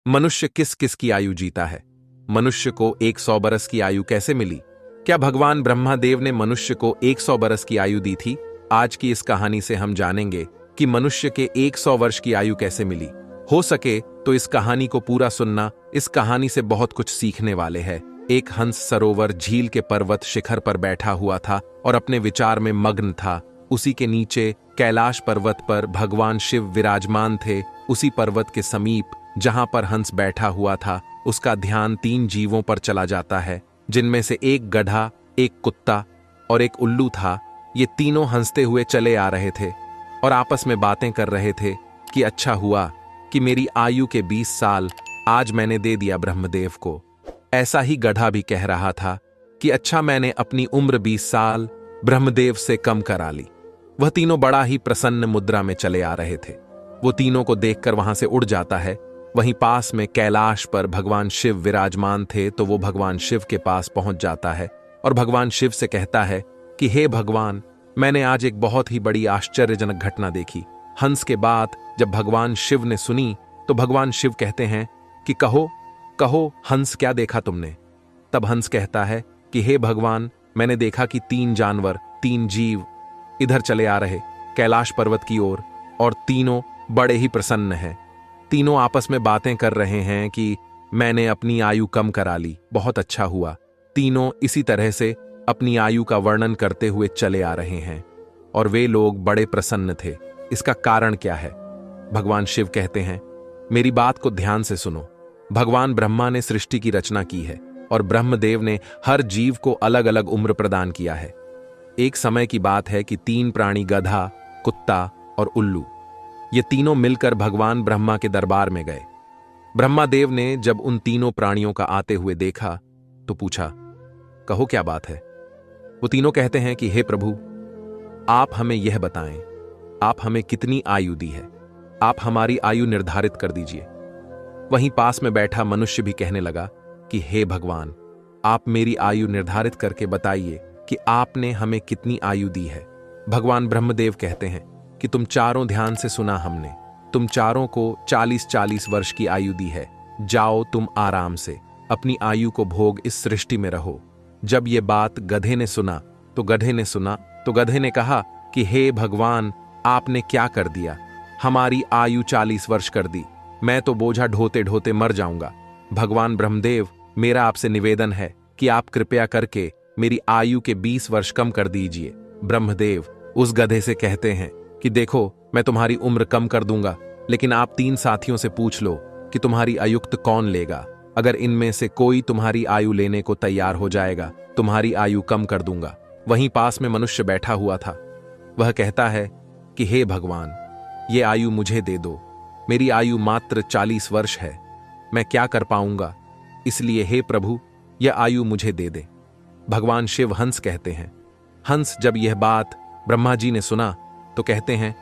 मनुष्य किस किस की आयु जीता है? मनुष्य को 100 बरस की आयु कैसे मिली? क्या भगवान ब्रह्मादेव ने मनुष्य को 100 बरस की आयु दी थी? आज की इस कहानी से हम जानेंगे कि मनुष्य के 100 वर्ष की आयु कैसे मिली। हो सके तो इस कहानी को पूरा सुनना। इस कहानी से बहुत कुछ सीखने वाले हैं। एक हंस सरोवर झील के पर्वत शिखर पर बैठा हुआ था और अपने विचार में मग्न था। उसी के नीचे कैलाश पर्वत पर भगवान शिव विराजमान थे। उसी पर्वत के समीप जहां पर हंस बैठा हुआ था, उसका ध्यान 3 जीवों पर चला जाता है, जिनमें से एक गधा, एक कुत्ता और एक उल्लू था। ये तीनों हंसते हुए चले आ रहे थे और आपस में बातें कर रहे थे कि अच्छा हुआ कि मेरी आयु के 20 साल आज मैंने दे दिया ब्रह्मदेव को। ऐसा ही गधा भी कह रहा था कि अच्छा मैंने अपनी उम्र 20 साल ब्रह्मदेव से कम करा ली। वह तीनों बड़ा ही प्रसन्न मुद्रा में चले आ रहे थे। वो तीनों को देखकर वहां से उड़ जाता है। वहीं पास में कैलाश पर भगवान शिव विराजमान थे, तो वो भगवान शिव के पास पहुंच जाता है और भगवान शिव से कहता है कि हे भगवान, मैंने आज एक बहुत ही बड़ी आश्चर्यजनक घटना देखी। हंस के बात जब भगवान शिव ने सुनी तो भगवान शिव कहते हैं कि कहो कहो हंस, क्या देखा तुमने? तब हंस कहता है कि हे भगवान, मैंने देखा कि 3 जानवर, 3 जीव इधर चले आ रहे कैलाश पर्वत की ओर और तीनों बड़े ही प्रसन्न हैं। तीनों आपस में बातें कर रहे हैं कि मैंने अपनी आयु कम करा ली, बहुत अच्छा हुआ। तीनों इसी तरह से अपनी आयु का वर्णन करते हुए चले आ रहे हैं और वे लोग बड़े प्रसन्न थे। इसका कारण क्या है? भगवान शिव कहते हैं, मेरी बात को ध्यान से सुनो। भगवान ब्रह्मा ने सृष्टि की रचना की है और ब्रह्मदेव ने हर जीव को अलग अलग उम्र प्रदान किया है। एक समय की बात है कि 3 प्राणी, गधा, कुत्ता और उल्लू, ये तीनों मिलकर भगवान ब्रह्मा के दरबार में गए। ब्रह्मादेव ने जब उन तीनों प्राणियों का आते हुए देखा तो पूछा, कहो क्या बात है? वो तीनों कहते हैं कि हे प्रभु, आप हमें यह बताएं, आप हमें कितनी आयु दी है? आप हमारी आयु निर्धारित कर दीजिए। वहीं पास में बैठा मनुष्य भी कहने लगा कि हे भगवान, आप मेरी आयु निर्धारित करके बताइए कि आपने हमें कितनी आयु दी है। भगवान ब्रह्मदेव कहते हैं कि तुम चारों ध्यान से सुना हमने। तुम चारों को 40-40 वर्ष की आयु दी है। जाओ तुम आराम से अपनी आयु को भोग इस सृष्टि में रहो। जब ये बात गधे ने सुना तो गधे ने कहा कि हे भगवान, आपने क्या कर दिया? हमारी आयु 40 वर्ष कर दी। मैं तो बोझा ढोते ढोते मर जाऊंगा। भगवान ब्रह्मदेव, मेरा आपसे निवेदन है कि आप कृपया करके मेरी आयु के 20 वर्ष कम कर दीजिए। ब्रह्मदेव उस गधे से कहते हैं कि देखो, मैं तुम्हारी उम्र कम कर दूंगा, लेकिन आप 3 साथियों से पूछ लो कि तुम्हारी आयुक्त कौन लेगा। अगर इनमें से कोई तुम्हारी आयु लेने को तैयार हो जाएगा, तुम्हारी आयु कम कर दूंगा। वहीं पास में मनुष्य बैठा हुआ था। वह कहता है कि हे भगवान, ये आयु मुझे दे दो। मेरी आयु मात्र 40 वर्ष है। मैं क्या कर पाऊंगा? इसलिए हे प्रभु, यह आयु मुझे दे दे। भगवान शिव हंस कहते हैं। हंस जब यह बात ब्रह्मा जी ने सुना तो कहते हैं,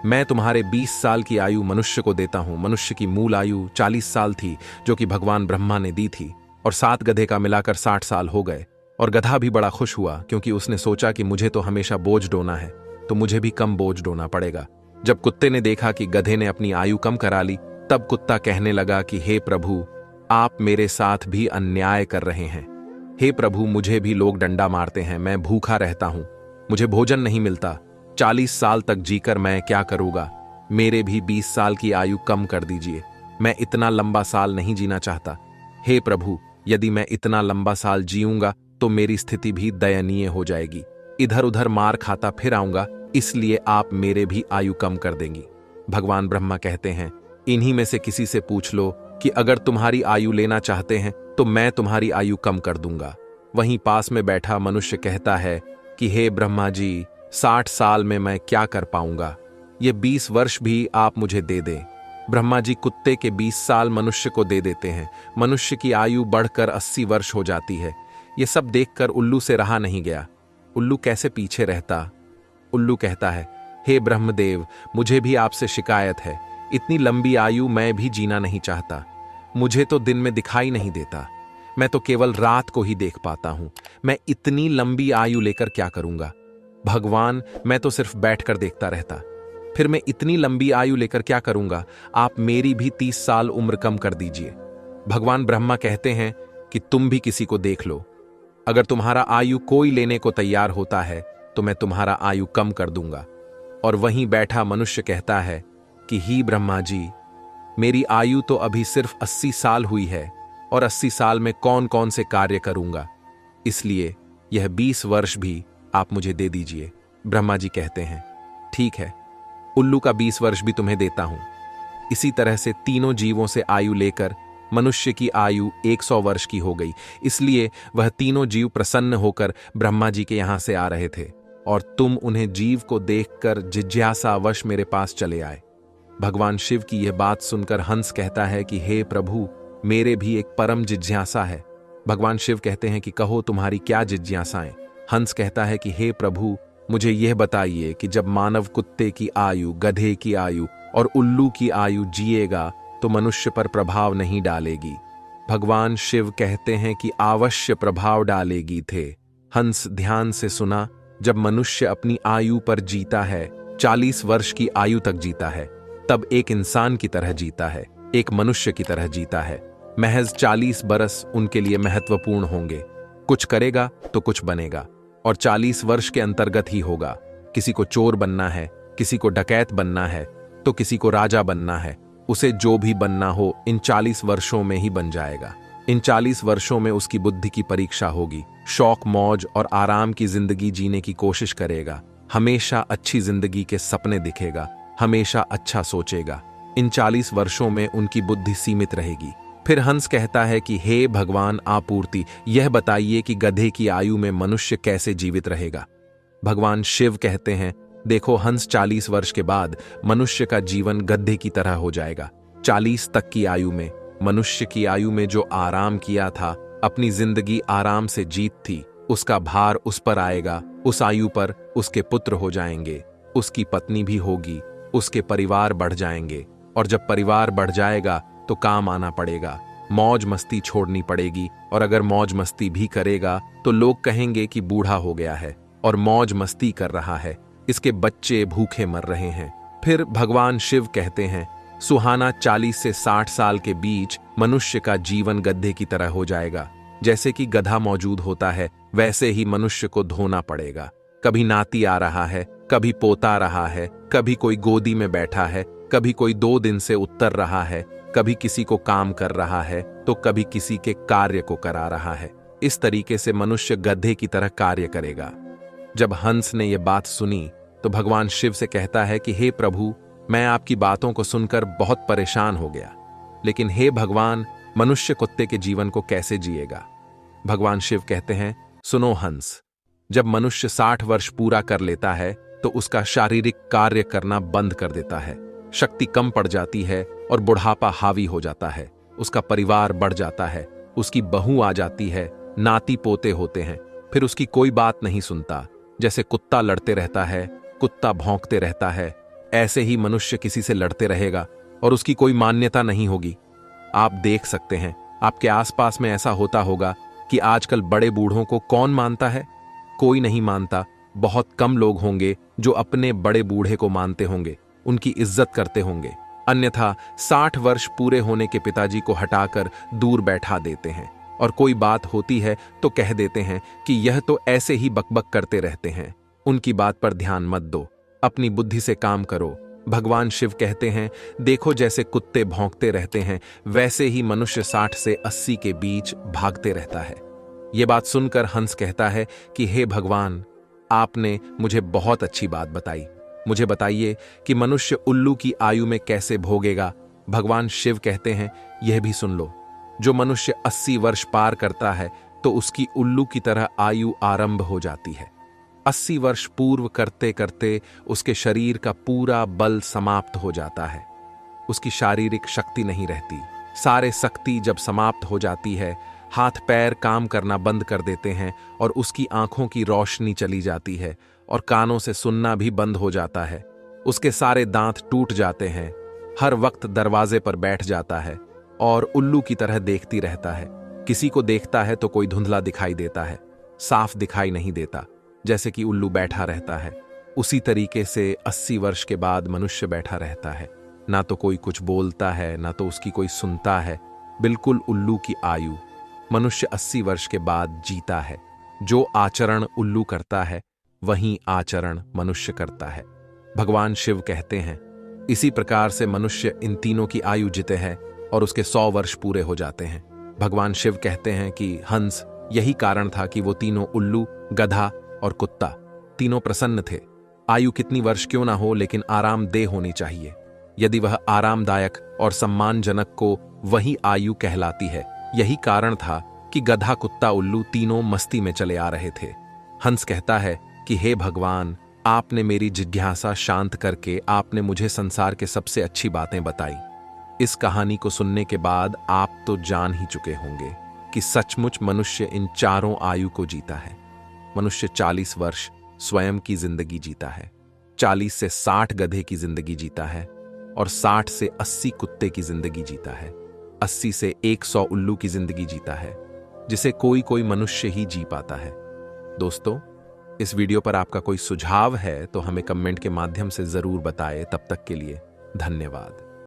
मैं तुम्हारे 20 साल की आयु मनुष्य को देता हूं। मनुष्य की मूल आयु 40 साल थी, जो कि भगवान ब्रह्मा ने दी थी, और 7 गधे का मिलाकर 60 साल हो गए। और गधा भी बड़ा खुश हुआ, क्योंकि उसने सोचा कि मुझे तो हमेशा बोझ ढोना है, तो मुझे भी कम बोझ ढोना पड़ेगा। जब कुत्ते ने देखा कि गधे ने अपनी आयु कम करा ली, तब कुत्ता कहने लगा कि हे प्रभु, आप मेरे साथ भी अन्याय कर रहे हैं। हे प्रभु, मुझे भी लोग डंडा मारते हैं, मैं भूखा रहता हूं, मुझे भोजन नहीं मिलता। 40 साल तक जीकर मैं क्या करूंगा? मेरे भी 20 साल की आयु कम कर दीजिए। मैं इतना लंबा साल नहीं जीना चाहता। हे प्रभु, यदि मैं इतना लंबा साल जीऊंगा तो मेरी स्थिति भी दयनीय हो जाएगी। इधर उधर मार खाता फिर आऊंगा, इसलिए आप मेरे भी आयु कम कर देंगी। भगवान ब्रह्मा कहते हैं, इन्हीं में से किसी से पूछ लो कि अगर तुम्हारी आयु लेना चाहते हैं तो मैं तुम्हारी आयु कम कर दूंगा। वहीं पास में बैठा मनुष्य कहता है कि हे ब्रह्मा जी, 60 साल में मैं क्या कर पाऊंगा? ये 20 वर्ष भी आप मुझे दे दें। ब्रह्मा जी कुत्ते के 20 साल मनुष्य को दे देते हैं। मनुष्य की आयु बढ़कर 80 वर्ष हो जाती है। ये सब देखकर उल्लू से रहा नहीं गया। उल्लू कैसे पीछे रहता? उल्लू कहता है, हे ब्रह्मदेव, मुझे भी आपसे शिकायत है। इतनी लंबी आयु मैं भी जीना नहीं चाहता। मुझे तो दिन में दिखाई नहीं देता, मैं तो केवल रात को ही देख पाता हूं। मैं इतनी लंबी आयु लेकर क्या करूंगा? भगवान, मैं तो सिर्फ बैठकर देखता रहता। फिर मैं इतनी लंबी आयु लेकर क्या करूंगा? आप मेरी भी 30 साल उम्र कम कर दीजिए। भगवान ब्रह्मा कहते हैं कि तुम भी किसी को देख लो। अगर तुम्हारा आयु कोई लेने को तैयार होता है तो मैं तुम्हारा आयु कम कर दूंगा। और वहीं बैठा मनुष्य कहता है कि ही ब्रह्मा जी, मेरी आयु तो अभी सिर्फ 80 साल हुई है और 80 साल में कौन कौन से कार्य करूंगा, इसलिए यह 20 वर्ष भी आप मुझे दे दीजिए। ब्रह्मा जी कहते हैं ठीक है, उल्लू का 20 वर्ष भी तुम्हें देता हूं। इसी तरह से तीनों जीवों से आयु लेकर मनुष्य की आयु 100 वर्ष की हो गई। इसलिए वह तीनों जीव प्रसन्न होकर ब्रह्मा जी के यहां से आ रहे थे और तुम उन्हें जीव को देखकर जिज्ञासावश मेरे पास चले आए। भगवान शिव की यह बात सुनकर हंस कहता है कि हे प्रभु, मेरे भी एक परम जिज्ञासा है। भगवान शिव कहते हैं कि कहो तुम्हारी क्या जिज्ञासाएं। हंस कहता है कि हे प्रभु, मुझे यह बताइए कि जब मानव कुत्ते की आयु, गधे की आयु और उल्लू की आयु जिएगा तो मनुष्य पर प्रभाव नहीं डालेगी? भगवान शिव कहते हैं कि अवश्य प्रभाव डालेगी थे। हंस ध्यान से सुना, जब मनुष्य अपनी आयु पर जीता है, 40 वर्ष की आयु तक जीता है, तब एक इंसान की तरह जीता है, एक मनुष्य की तरह जीता है। महज 40 बरस उनके लिए महत्वपूर्ण होंगे। कुछ करेगा तो कुछ बनेगा और 40 वर्ष के अंतर्गत ही होगा। किसी को चोर बनना है, किसी को डकैत बनना है, तो किसी को राजा बनना है। उसे जो भी बनना हो इन 40 वर्षों में ही बन जाएगा। इन 40 वर्षों में उसकी बुद्धि की परीक्षा होगी। शौक, मौज और आराम की जिंदगी जीने की कोशिश करेगा। हमेशा अच्छी जिंदगी के सपने दिखेगा, हमेशा अच्छा सोचेगा। इन 40 वर्षों में उनकी बुद्धि सीमित रहेगी। फिर हंस कहता है कि हे भगवान आपूर्ति, यह बताइए कि गधे की आयु में मनुष्य कैसे जीवित रहेगा? भगवान शिव कहते हैं देखो हंस, 40 वर्ष के बाद मनुष्य का जीवन गधे की तरह हो जाएगा। 40 तक की आयु में, मनुष्य की आयु में जो आराम किया था, अपनी जिंदगी आराम से जीत थी, उसका भार उस पर आएगा। उस आयु पर उसके पुत्र हो जाएंगे, उसकी पत्नी भी होगी, उसके परिवार बढ़ जाएंगे। और जब परिवार बढ़ जाएगा तो काम आना पड़ेगा, मौज मस्ती छोड़नी पड़ेगी। और अगर मौज मस्ती भी करेगा तो लोग कहेंगे कि बूढ़ा हो गया है और मौज मस्ती कर रहा है, इसके बच्चे भूखे मर रहे हैं। फिर भगवान शिव कहते हैं सुहाना 40 से 60 साल के बीच मनुष्य का जीवन गधे की तरह हो जाएगा। जैसे कि गधा मौजूद होता है, वैसे ही मनुष्य को धोना पड़ेगा। कभी नाती आ रहा है, कभी पोता आ रहा है, कभी कोई गोदी में बैठा है, कभी कोई 2 दिन से उतर रहा है, कभी किसी को काम कर रहा है तो कभी किसी के कार्य को करा रहा है। इस तरीके से मनुष्य गधे की तरह कार्य करेगा। जब हंस ने यह बात सुनी तो भगवान शिव से कहता है कि हे प्रभु, मैं आपकी बातों को सुनकर बहुत परेशान हो गया, लेकिन हे भगवान, मनुष्य कुत्ते के जीवन को कैसे जिएगा? भगवान शिव कहते हैं सुनो हंस, जब मनुष्य 60 वर्ष पूरा कर लेता है तो उसका शारीरिक कार्य करना बंद कर देता है, शक्ति कम पड़ जाती है और बुढ़ापा हावी हो जाता है। उसका परिवार बढ़ जाता है, उसकी बहू आ जाती है, नाती पोते होते हैं। फिर उसकी कोई बात नहीं सुनता। जैसे कुत्ता लड़ते रहता है, कुत्ता भौंकते रहता है, ऐसे ही मनुष्य किसी से लड़ते रहेगा और उसकी कोई मान्यता नहीं होगी। आप देख सकते हैं, आपके आसपास में ऐसा होता होगा कि आजकल बड़े बूढ़ों को कौन मानता है? कोई नहीं मानता। बहुत कम लोग होंगे जो अपने बड़े बूढ़े को मानते होंगे, उनकी इज्जत करते होंगे। अन्यथा 60 वर्ष पूरे होने के पिताजी को हटाकर दूर बैठा देते हैं और कोई बात होती है तो कह देते हैं कि यह तो ऐसे ही बकबक करते रहते हैं, उनकी बात पर ध्यान मत दो, अपनी बुद्धि से काम करो। भगवान शिव कहते हैं देखो जैसे कुत्ते भौंकते रहते हैं, वैसे ही मनुष्य 60 से 80 के बीच भागते रहता है। यह बात सुनकर हंस कहता है कि हे भगवान, आपने मुझे बहुत अच्छी बात बताई। मुझे बताइए कि मनुष्य उल्लू की आयु में कैसे भोगेगा? भगवान शिव कहते हैं यह भी सुन लो, जो मनुष्य 80 वर्ष पार करता है तो उसकी उल्लू की तरह आयु आरंभ हो जाती है। 80 वर्ष पूर्व करते करते उसके शरीर का पूरा बल समाप्त हो जाता है, उसकी शारीरिक शक्ति नहीं रहती। सारे शक्ति जब समाप्त हो जाती है, हाथ पैर काम करना बंद कर देते हैं और उसकी आंखों की रोशनी चली जाती है और कानों से सुनना भी बंद हो जाता है। उसके सारे दांत टूट जाते हैं, हर वक्त दरवाजे पर बैठ जाता है और उल्लू की तरह देखती रहता है। किसी को देखता है तो कोई धुंधला दिखाई देता है, साफ दिखाई नहीं देता, जैसे कि उल्लू बैठा रहता है। उसी तरीके से 80 वर्ष के बाद मनुष्य बैठा रहता है। ना तो कोई कुछ बोलता है, ना तो उसकी कोई सुनता है। बिल्कुल उल्लू की आयु। मनुष्य 80 वर्ष के बाद जीता है। जो आचरण उल्लू करता है वही आचरण मनुष्य करता है। भगवान शिव कहते हैं, इसी प्रकार से मनुष्य इन तीनों की आयु जीते हैं और उसके 100 वर्ष पूरे हो जाते हैं। भगवान शिव कहते हैं कि हंस यही कारण था कि वो तीनों उल्लू, गधा और कुत्ता तीनों प्रसन्न थे। आयु कितनी वर्ष क्यों ना हो, लेकिन आरामदेह होनी चाहिए। यदि वह आरामदायक और सम्मानजनक को वही आयु कहलाती है। यही कारण था कि गधा, कुत्ता, उल्लू तीनों मस्ती में चले आ रहे थे। हंस कहता है कि हे भगवान, आपने मेरी जिज्ञासा शांत करके आपने मुझे संसार के सबसे अच्छी बातें बताई। इस कहानी को सुनने के बाद आप तो जान ही चुके होंगे कि सचमुच मनुष्य इन चारों आयु को जीता है। मनुष्य 40 वर्ष स्वयं की जिंदगी जीता है, 40 से 60 गधे की जिंदगी जीता है और 60 से 80 कुत्ते की जिंदगी जीता है, 80 से 100 उल्लू की जिंदगी जीता है, जिसे कोई कोई मनुष्य ही जी पाता है। दोस्तों, इस वीडियो पर आपका कोई सुझाव है तो हमें कमेंट के माध्यम से जरूर बताएं। तब तक के लिए धन्यवाद।